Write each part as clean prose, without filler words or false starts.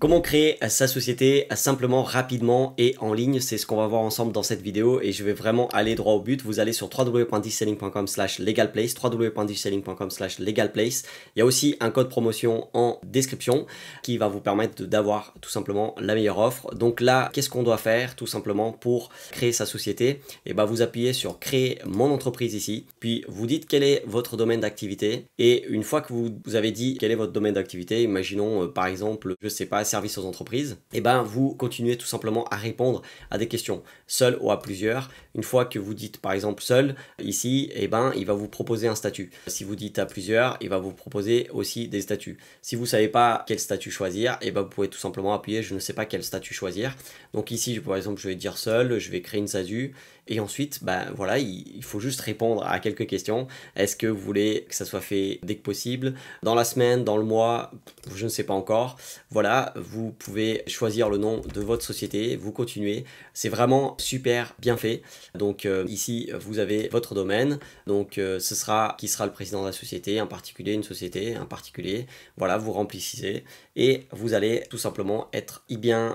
Comment créer sa société simplement, rapidement et en ligne, c'est ce qu'on va voir ensemble dans cette vidéo et je vais vraiment aller droit au but. Vous allez sur www.digiselling.com/legalplace, www.digiselling.com/legalplace. Il y a aussi un code promotion en description qui va vous permettre d'avoir tout simplement la meilleure offre. Donc là, qu'est-ce qu'on doit faire tout simplement pour créer sa société? Et ben vous appuyez sur créer mon entreprise ici, puis vous dites quel est votre domaine d'activité et une fois que vous avez dit quel est votre domaine d'activité, imaginons par exemple, je sais pas, service aux entreprises, et ben vous continuez tout simplement à répondre à des questions, seul ou à plusieurs. Une fois que vous dites par exemple seul, ici, et ben il va vous proposer un statut. Si vous dites à plusieurs, il va vous proposer aussi des statuts. Si vous savez pas quel statut choisir, et ben vous pouvez tout simplement appuyer je ne sais pas quel statut choisir. Donc ici, par exemple, je vais dire seul, je vais créer une SASU, et ensuite, ben voilà, il faut juste répondre à quelques questions. Est-ce que vous voulez que ça soit fait dès que possible, dans la semaine, dans le mois, je ne sais pas encore. Voilà, vous pouvez choisir le nom de votre société, vous continuez. C'est vraiment super bien fait. Donc ici, vous avez votre domaine. Donc ce sera qui sera le président de la société, un particulier, une société, un particulier. Voilà, vous remplissez et vous allez tout simplement être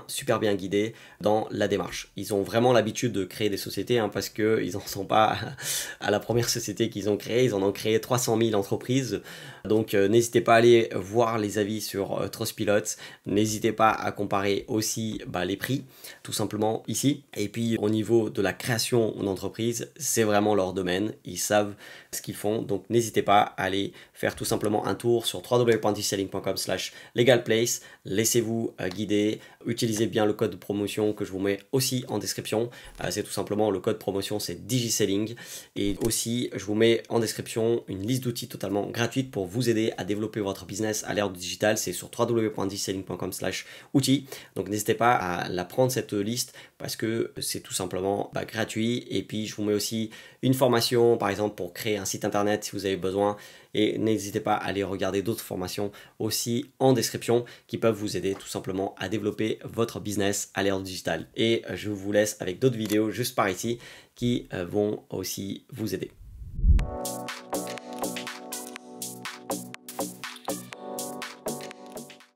super bien guidé dans la démarche. Ils ont vraiment l'habitude de créer des sociétés parce qu'ils n'en sont pas à la première société qu'ils ont créée. Ils en ont créé 300 000 entreprises. Donc n'hésitez pas à aller voir les avis sur Trustpilot. N'hésitez pas à comparer aussi les prix, tout simplement ici. Et puis au niveau de la création d'entreprise, c'est vraiment leur domaine. Ils savent ce qu'ils font. Donc n'hésitez pas à aller faire tout simplement un tour sur www.digiselling.com/legalplace. Laissez-vous guider. Utilisez bien le code de promotion que je vous mets aussi en description. C'est tout simplement le code promotion, c'est Digiselling. Et aussi, je vous mets en description une liste d'outils totalement gratuite pour vous aider à développer votre business à l'ère du digital. C'est sur www.digiselling.com/outils. Donc n'hésitez pas à la prendre cette liste parce que c'est tout simplement gratuit. Et puis je vous mets aussi une formation par exemple pour créer un site internet si vous avez besoin. Et n'hésitez pas à aller regarder d'autres formations aussi en description qui peuvent vous aider tout simplement à développer votre business à l'ère du digital. Et je vous laisse avec d'autres vidéos juste par ici qui vont aussi vous aider.